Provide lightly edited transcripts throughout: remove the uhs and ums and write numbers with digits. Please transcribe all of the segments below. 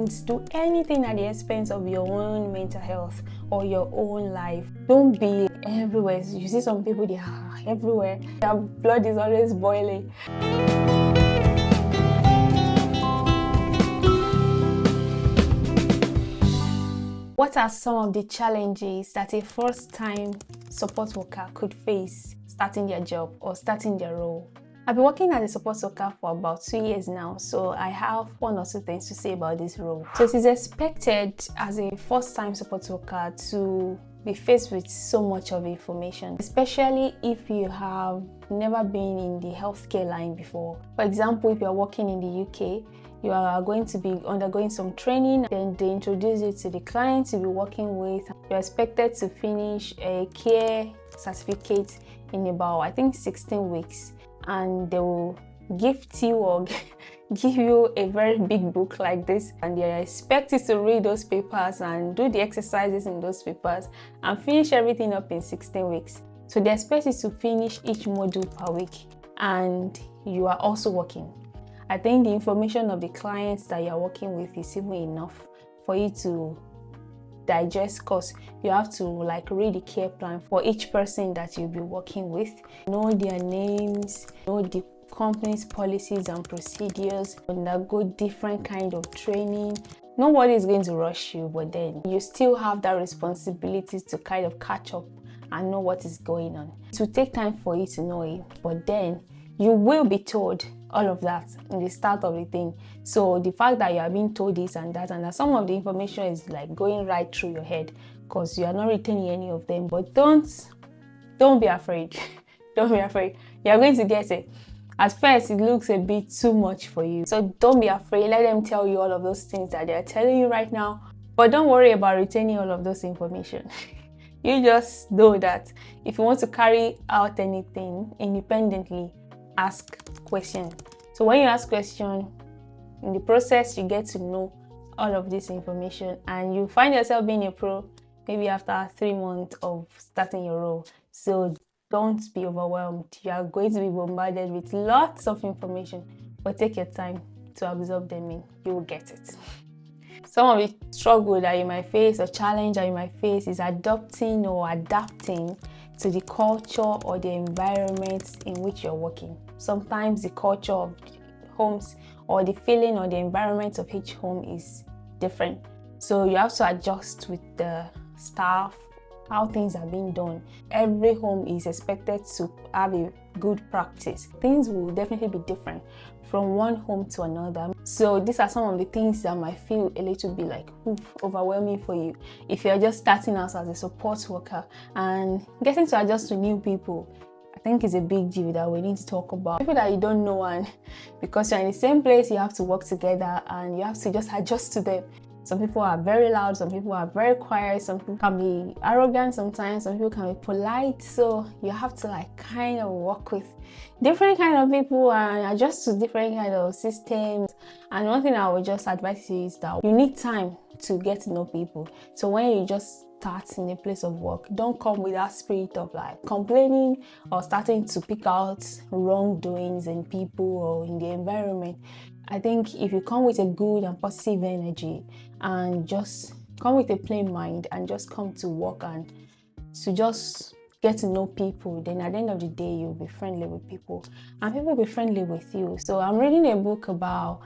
don't do anything at the expense of your own mental health or your own life. Don't be everywhere. You see some people, they are everywhere. Their blood is always boiling. What are some of the challenges that a first-time support worker could face starting their job or starting their role? I've been working as a support worker for about 2 years now, so I have one or two things to say about this role. So it is expected as a first-time support worker to be faced with so much of information, especially if you have never been in the healthcare line before. For example, if you're working in the UK, you are going to be undergoing some training, then they introduce you to the clients you'll be working with. You're expected to finish a care certificate in about, I think, 16 weeks. And they will gift you or give you a very big book like this, and they expect you to read those papers and do the exercises in those papers and finish everything up in 16 weeks. So they expect you to finish each module per week, and you are also working. I think the information of the clients that you're working with is even enough for you to digest, because you have to read the care plan for each person that you'll be working with, know their names, know the company's policies and procedures, undergo different kind of training. Nobody is going to rush you, but then you still have that responsibility to kind of catch up and know what is going on. It will take time for you to know it, but then you will be told all of that in the start of the thing. So the fact that you are being told this and that some of the information is going right through your head because you are not retaining any of them. But don't be afraid. Don't be afraid. You are going to get it. At first, it looks a bit too much for you. So don't be afraid. Let them tell you all of those things that they are telling you right now. But don't worry about retaining all of those information. You just know that if you want to carry out anything independently, ask questions. So when you ask questions, in the process, you get to know all of this information, and you find yourself being a pro maybe after 3 months of starting your role. So don't be overwhelmed. You are going to be bombarded with lots of information, but take your time to absorb them in. You will get it. Some of the struggle that you might face or challenge that you might face is adopting or adapting to the culture or the environment in which you're working. Sometimes the culture of homes or the feeling or the environment of each home is different. So you have to adjust with the staff, how things are being done. Every home is expected to have a good practice. Things will definitely be different from one home to another. So these are some of the things that might feel a little bit overwhelming for you if you're just starting out as a support worker and getting to adjust to new people. I think it's a big deal that we need to talk about. People that you don't know, and because you're in the same place, you have to work together and you have to just adjust to them. Some people are very loud, some people are very quiet, some people can be arrogant sometimes, some people can be polite. So you have to kind of work with different kind of people and adjust to different kind of systems. And one thing I would just advise you is that you need time to get to know people. So when you just start in a place of work, don't come with that spirit of complaining or starting to pick out wrongdoings in people or in the environment. I think if you come with a good and positive energy and just come with a plain mind and just come to work and to just get to know people, then at the end of the day, you'll be friendly with people and people will be friendly with you. So I'm reading a book about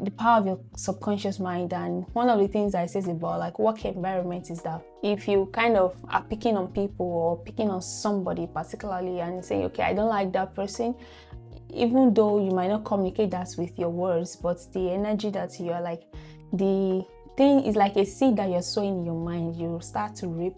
the power of your subconscious mind, and one of the things I says about work environment is that if you kind of are picking on people or picking on somebody particularly and saying, okay, I don't like that person, even though you might not communicate that with your words, but the energy that you are the thing is like a seed that you're sowing in your mind. You start to reap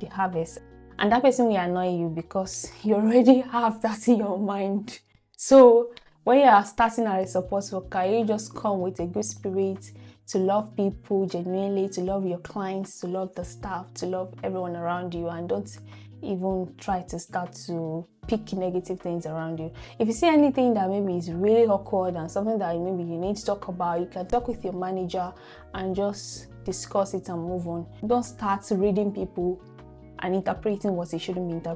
the harvest, and that person will annoy you because you already have that in your mind. So when you are starting as a support worker, you just come with a good spirit to love people genuinely, to love your clients, to love the staff, to love everyone around you, and don't even try to start to pick negative things around you. If you see anything that maybe is really awkward and something that maybe you need to talk about, you can talk with your manager and just discuss it and move on. Don't start reading people and interpreting what you shouldn't be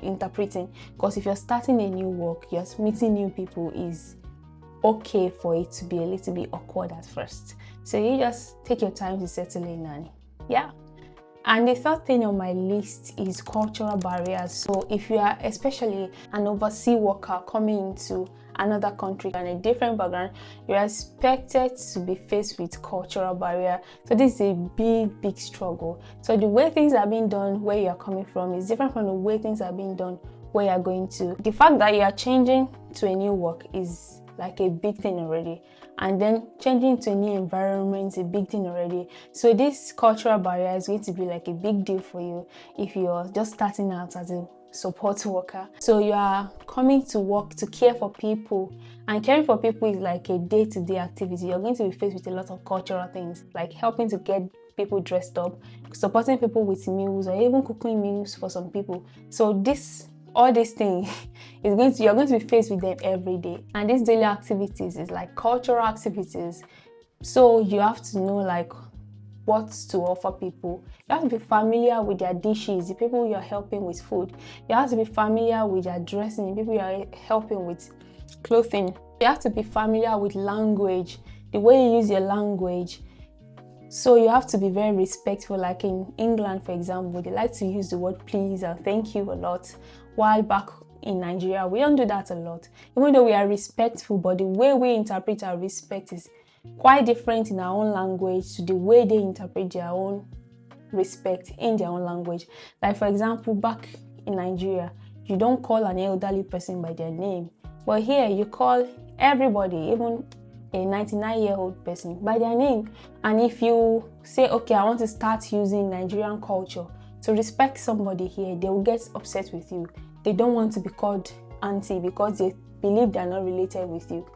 interpreting, because if you're starting a new work, you're meeting new people, is okay for it to be a little bit awkward at first. So you just take your time to settle in, and yeah. And the third thing on my list is cultural barriers. So if you are especially an overseas worker coming into another country and a different background, you're expected to be faced with cultural barrier. So this is a big struggle. So the way things are being done where you are coming from is different from the way things are being done where you are going to. The fact that you are changing to a new work is like a big thing already, and then changing to a new environment is a big thing already. So this cultural barrier is going to be like a big deal for you if you're just starting out as a support worker. So you are coming to work to care for people, and caring for people is like a day-to-day activity. You're going to be faced with a lot of cultural things, like helping to get people dressed up, supporting people with meals, or even cooking meals for some people. So all these things you're going to be faced with them every day. And these daily activities is like cultural activities, so you have to know like what to offer people. You have to be familiar with their dishes, the people you're helping with food. You have to be familiar with their dressing, the people you're helping with clothing. You have to be familiar with language, the way you use your language. So you have to be very respectful. Like in England, for example, they like to use the word please and thank you a lot, while back in Nigeria, we don't do that a lot. Even though we are respectful, but the way we interpret our respect is quite different in our own language to the way they interpret their own respect in their own language. Like for example, back in Nigeria, you don't call an elderly person by their name, but here you call everybody, even a 99-year-old person, by their name. And if you say, okay, I want to start using Nigerian culture to respect somebody here, they will get upset with you. They don't want to be called auntie because they believe they are not related with you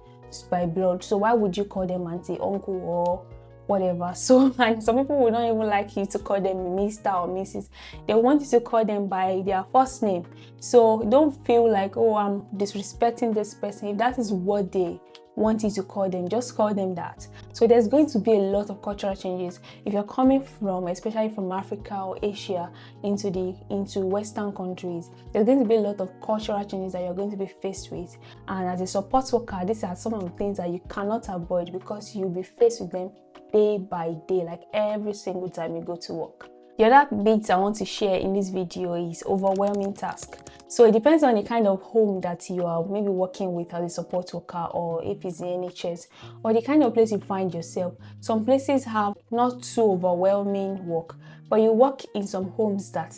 by blood. So why would you call them auntie, uncle, or whatever? So, and some people would not even like you to call them Mr. or Mrs. They want you to call them by their first name. So don't feel like, oh, I'm disrespecting this person. If that is what they want you to call them, just call them that. So there's going to be a lot of cultural changes if you're coming from, especially from Africa or Asia, into Western countries. There's going to be a lot of cultural changes that you're going to be faced with, and as a support worker, these are some of the things that you cannot avoid because you'll be faced with them day by day, like every single time you go to work. The other bit I want to share in this video is overwhelming task. So it depends on the kind of home that you are maybe working with as a support worker, or if it's the NHS, or the kind of place you find yourself. Some places have not too overwhelming work, but you work in some homes that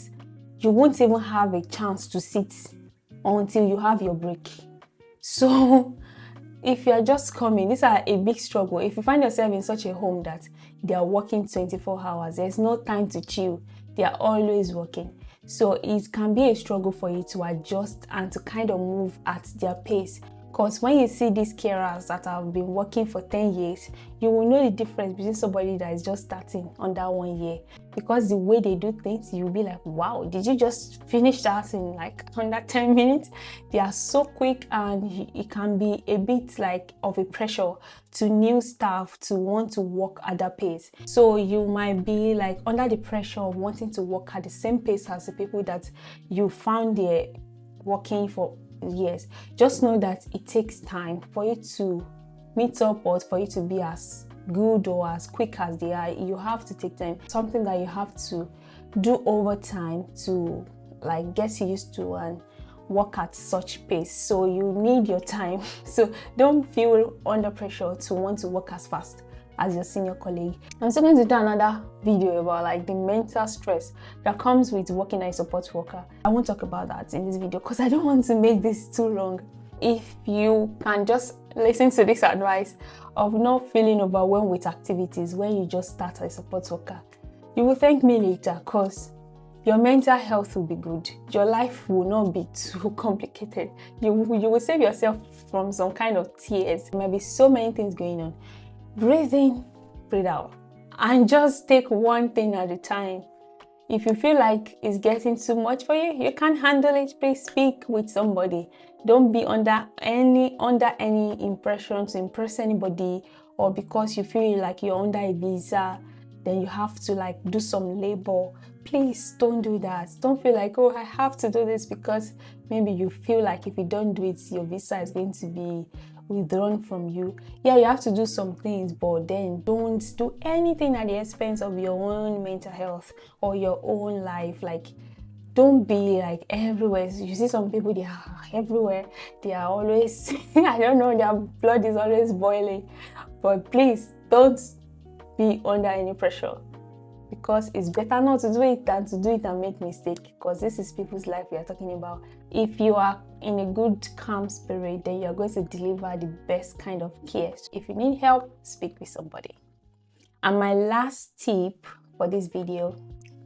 you won't even have a chance to sit until you have your break. So if you're just coming, these are a big struggle. If you find yourself in such a home that they are working 24 hours, there's no time to chill, they are always working. So it can be a struggle for you to adjust and to kind of move at their pace. Because when you see these carers that have been working for 10 years, you will know the difference between somebody that is just starting under 1 year. Because the way they do things, you'll be like, wow, did you just finish that in like under 10 minutes? They are so quick, and it can be a bit like of a pressure to new staff to want to work at that pace. So you might be like under the pressure of wanting to work at the same pace as the people that you found there working for years. Just know that it takes time for you to meet up, or for you to be as good or as quick as they are. You have to take time, something that you have to do over time to like get used to and work at such pace. So you need your time. So don't feel under pressure to want to work as fast as your senior colleague. I'm still going to do another video about like the mental stress that comes with working as a support worker. I won't talk about that in this video because I don't want to make this too long. If you can just listen to this advice of not feeling overwhelmed with activities when you just start as a support worker, you will thank me later, because your mental health will be good. Your life will not be too complicated. You will save yourself from some kind of tears. There might be so many things going on. Breathe in, breathe out, and just take one thing at a time. If you feel like it's getting too much for you, you can't handle it, please speak with somebody. Don't be under any impression to impress anybody, or because you feel like you're under a visa, then you have to like do some labor. Please don't do that. Don't feel like, oh, I have to do this because maybe you feel like if you don't do it, your visa is going to be withdrawn from you. Yeah, you have to do some things, but then don't do anything at the expense of your own mental health or your own life. Like, don't be like everywhere. You see some people, they are everywhere. They are always, I don't know, their blood is always boiling. But please, don't be under any pressure, because it's better not to do it than to do it and make mistake, because this is people's life we are talking about. If you are in a good, calm spirit, then you are going to deliver the best kind of care. If you need help, speak with somebody. And my last tip for this video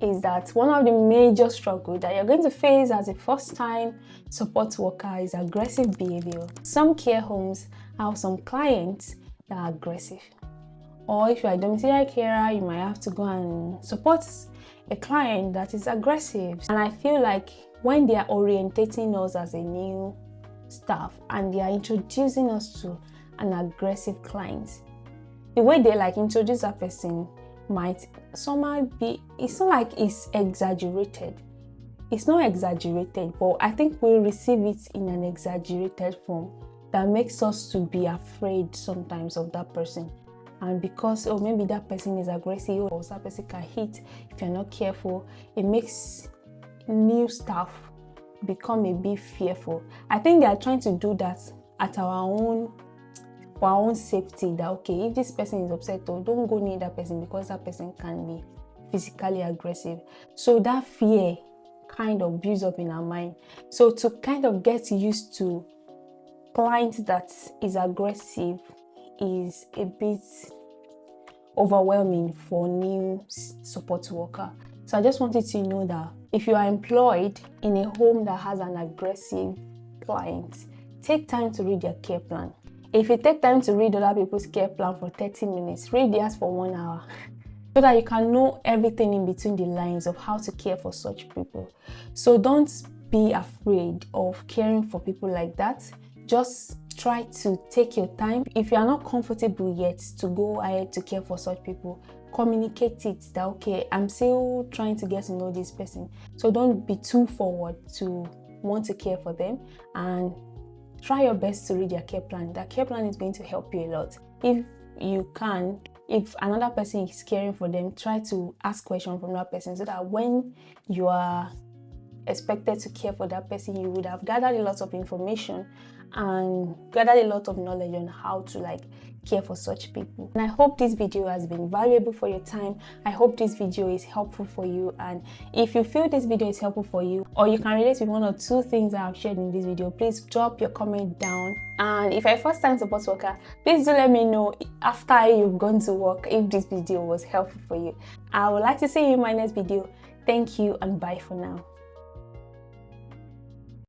is that one of the major struggles that you're going to face as a first-time support worker is aggressive behavior. Some care homes have some clients that are aggressive. Or if you're a domiciliary carer, you might have to go and support a client that is aggressive. And I feel like when they are orientating us as a new staff and they are introducing us to an aggressive client, the way they like introduce that person might somehow be, it's not like it's exaggerated. It's not exaggerated, but I think we receive it in an exaggerated form that makes us to be afraid sometimes of that person. And because, oh, maybe that person is aggressive or that person can hit if you're not careful, it makes new staff become a bit fearful. I think they are trying to do that at for our own safety, that okay, if this person is upset, oh, don't go near that person because that person can be physically aggressive. So that fear kind of builds up in our mind. So to kind of get used to clients that is aggressive is a bit overwhelming for new support worker. So I just wanted to know that if you are employed in a home that has an aggressive client, take time to read their care plan. If you take time to read other people's care plan for 30 minutes, read theirs for 1 hour, so that you can know everything in between the lines of how to care for such people. So don't be afraid of caring for people like that. Just try to take your time. If you are not comfortable yet to go ahead to care for such people, communicate it that okay, I'm still trying to get to know this person. So don't be too forward to want to care for them, and try your best to read their care plan. That care plan is going to help you a lot. If you can, if another person is caring for them, try to ask questions from that person so that when you are expected to care for that person, you would have gathered a lot of information and gathered a lot of knowledge on how to like care for such people. And I hope this video has been valuable for your time. I hope this video is helpful for you, and if you feel this video is helpful for you, or you can relate with one or two things that I've shared in this video, please drop your comment down. And if you're a first-time support worker, please do let me know after you've gone to work if this video was helpful for you. I would like to see you in my next video. Thank you and bye for now.